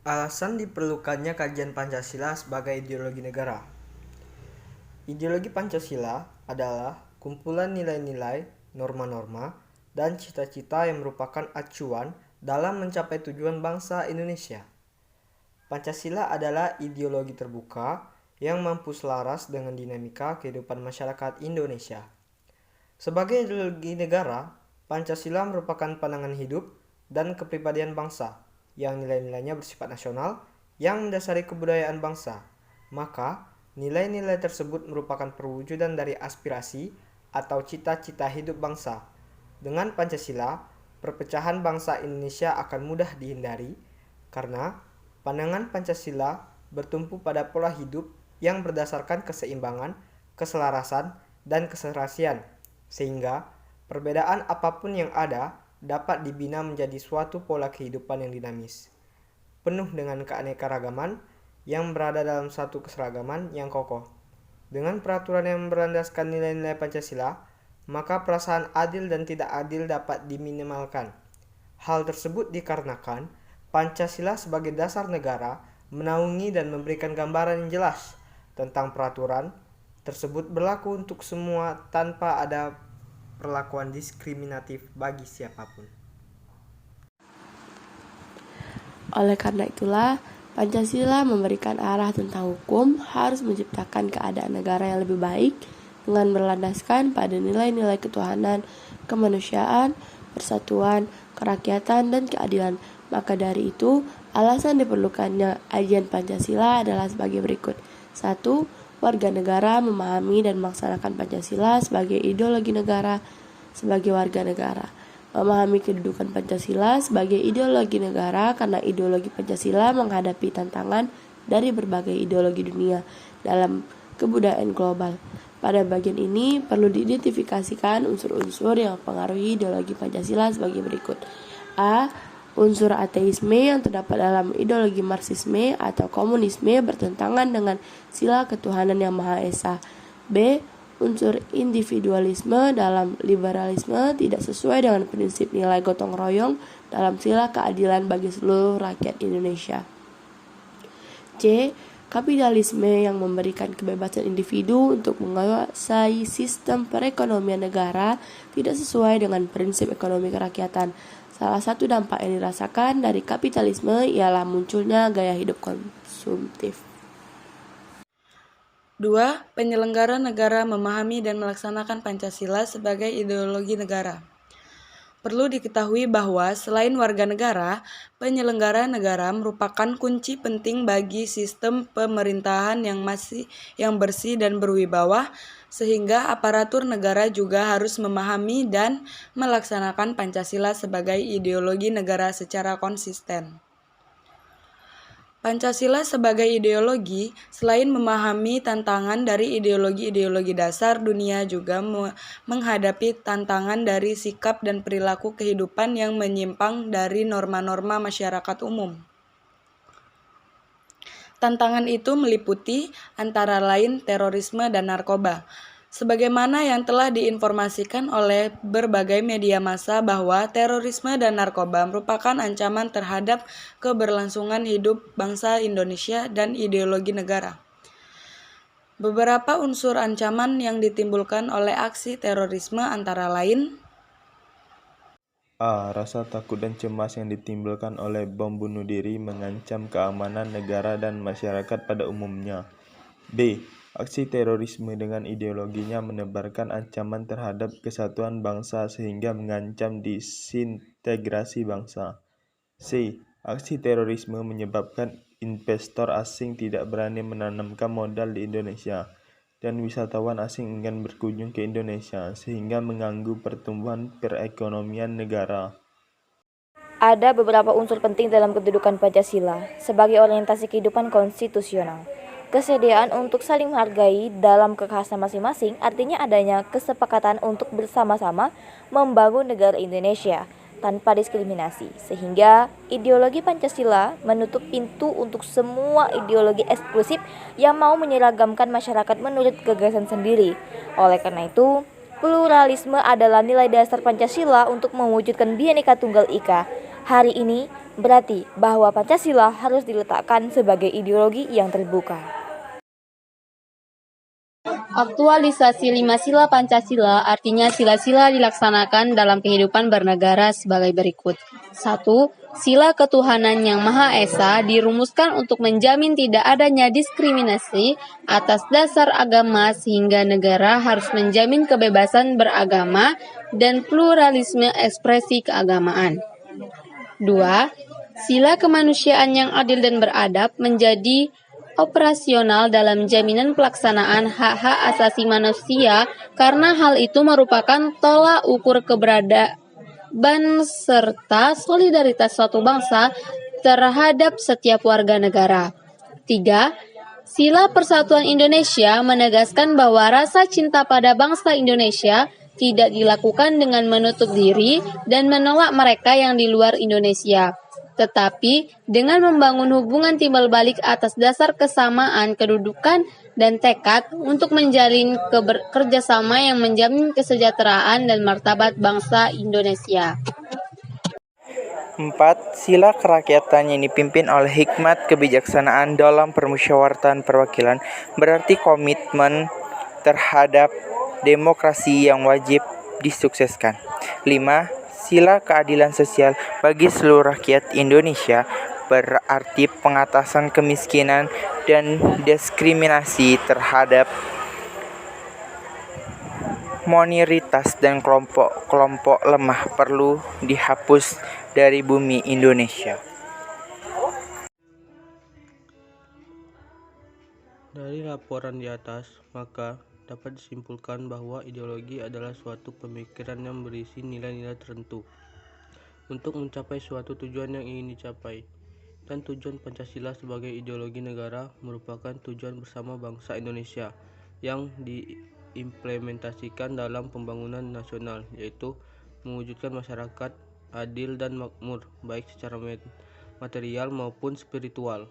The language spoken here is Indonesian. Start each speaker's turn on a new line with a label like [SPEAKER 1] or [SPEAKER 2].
[SPEAKER 1] Alasan diperlukannya kajian Pancasila sebagai ideologi negara. Ideologi Pancasila adalah kumpulan nilai-nilai, norma-norma, dan cita-cita yang merupakan acuan dalam mencapai tujuan bangsa Indonesia. Pancasila adalah ideologi terbuka yang mampu selaras dengan dinamika kehidupan masyarakat Indonesia. Sebagai ideologi negara, Pancasila merupakan pandangan hidup dan kepribadian bangsa yang nilai-nilainya bersifat nasional yang mendasari kebudayaan bangsa. Maka, nilai-nilai tersebut merupakan perwujudan dari aspirasi atau cita-cita hidup bangsa. Dengan Pancasila, perpecahan bangsa Indonesia akan mudah dihindari karena pandangan Pancasila bertumpu pada pola hidup yang berdasarkan keseimbangan, keselarasan, dan keserasian, sehingga perbedaan apapun yang ada dapat dibina menjadi suatu pola kehidupan yang dinamis, penuh dengan keanekaragaman yang berada dalam satu keseragaman yang kokoh. Dengan peraturan yang berlandaskan nilai-nilai Pancasila, maka perasaan adil dan tidak adil dapat diminimalkan. Hal tersebut dikarenakan Pancasila sebagai dasar negara menaungi dan memberikan gambaran yang jelas tentang peraturan tersebut berlaku untuk semua tanpa ada perlakuan diskriminatif bagi siapapun.
[SPEAKER 2] Oleh karena itulah, Pancasila memberikan arah tentang hukum harus menciptakan keadaan negara yang lebih baik dengan berlandaskan pada nilai-nilai ketuhanan, kemanusiaan, persatuan, kerakyatan, dan keadilan. Maka dari itu, alasan diperlukannya ajian Pancasila adalah sebagai berikut. 1. Warga negara memahami dan melaksanakan Pancasila sebagai ideologi negara. Sebagai warga negara, memahami kedudukan Pancasila sebagai ideologi negara karena ideologi Pancasila menghadapi tantangan dari berbagai ideologi dunia dalam kebudayaan global. Pada bagian ini perlu diidentifikasikan unsur-unsur yang mempengaruhi ideologi Pancasila sebagai berikut. A. Unsur ateisme yang terdapat dalam ideologi Marxisme atau komunisme bertentangan dengan sila ketuhanan yang Maha Esa. B. Unsur individualisme dalam liberalisme tidak sesuai dengan prinsip nilai gotong royong dalam sila keadilan bagi seluruh rakyat Indonesia. C. Kapitalisme yang memberikan kebebasan individu untuk menguasai sistem perekonomian negara tidak sesuai dengan prinsip ekonomi kerakyatan. Salah satu dampak yang dirasakan dari kapitalisme ialah munculnya gaya hidup konsumtif.
[SPEAKER 3] 2. Penyelenggara negara memahami dan melaksanakan Pancasila sebagai ideologi negara. Perlu diketahui bahwa selain warga negara, penyelenggara negara merupakan kunci penting bagi sistem pemerintahan yang bersih dan berwibawa, sehingga aparatur negara juga harus memahami dan melaksanakan Pancasila sebagai ideologi negara secara konsisten. Pancasila sebagai ideologi, selain memahami tantangan dari ideologi-ideologi dasar, dunia juga menghadapi tantangan dari sikap dan perilaku kehidupan yang menyimpang dari norma-norma masyarakat umum. Tantangan itu meliputi antara lain terorisme dan narkoba. Sebagaimana yang telah diinformasikan oleh berbagai media massa bahwa terorisme dan narkoba merupakan ancaman terhadap keberlangsungan hidup bangsa Indonesia dan ideologi negara. Beberapa unsur ancaman yang ditimbulkan oleh aksi terorisme antara lain:
[SPEAKER 4] A. Rasa takut dan cemas yang ditimbulkan oleh bom bunuh diri mengancam keamanan negara dan masyarakat pada umumnya. B. Aksi terorisme dengan ideologinya menebarkan ancaman terhadap kesatuan bangsa sehingga mengancam disintegrasi bangsa. C. Aksi terorisme menyebabkan investor asing tidak berani menanamkan modal di Indonesia dan wisatawan asing enggan berkunjung ke Indonesia sehingga mengganggu pertumbuhan perekonomian negara.
[SPEAKER 5] Ada beberapa unsur penting dalam kedudukan Pancasila sebagai orientasi kehidupan konstitusional. Kesediaan untuk saling menghargai dalam kekhasan masing-masing artinya adanya kesepakatan untuk bersama-sama membangun negara Indonesia tanpa diskriminasi, sehingga ideologi Pancasila menutup pintu untuk semua ideologi eksklusif yang mau menyeragamkan masyarakat menurut gagasan sendiri. Oleh karena itu, pluralisme adalah nilai dasar Pancasila untuk mewujudkan Bhinneka Tunggal Ika. Hari ini berarti bahwa Pancasila harus diletakkan sebagai ideologi yang terbuka.
[SPEAKER 6] Aktualisasi 5 sila Pancasila artinya sila-sila dilaksanakan dalam kehidupan bernegara sebagai berikut. 1. Sila ketuhanan yang Maha Esa dirumuskan untuk menjamin tidak adanya diskriminasi atas dasar agama sehingga negara harus menjamin kebebasan beragama dan pluralisme ekspresi keagamaan. 2. Sila kemanusiaan yang adil dan beradab menjadi operasional dalam jaminan pelaksanaan hak-hak asasi manusia karena hal itu merupakan tolak ukur keberadaan serta solidaritas suatu bangsa terhadap setiap warga negara. 3. Sila Persatuan Indonesia menegaskan bahwa rasa cinta pada bangsa Indonesia tidak dilakukan dengan menutup diri dan menolak mereka yang di luar Indonesia, tetapi dengan membangun hubungan timbal balik atas dasar kesamaan kedudukan dan tekad untuk menjalin kerjasama yang menjamin kesejahteraan dan martabat bangsa Indonesia.
[SPEAKER 7] 4. Sila kerakyatan yang dipimpin oleh hikmat kebijaksanaan dalam permusyawaratan perwakilan berarti komitmen terhadap demokrasi yang wajib disukseskan. 5. Sila keadilan sosial bagi seluruh rakyat Indonesia berarti pengatasan kemiskinan dan diskriminasi terhadap minoritas dan kelompok lemah perlu dihapus dari bumi Indonesia.
[SPEAKER 8] Dari laporan di atas, maka dapat disimpulkan bahwa ideologi adalah suatu pemikiran yang berisi nilai-nilai tertentu untuk mencapai suatu tujuan yang ingin dicapai. Dan tujuan Pancasila sebagai ideologi negara merupakan tujuan bersama bangsa Indonesia yang diimplementasikan dalam pembangunan nasional, yaitu mewujudkan masyarakat adil dan makmur, baik secara material maupun spiritual.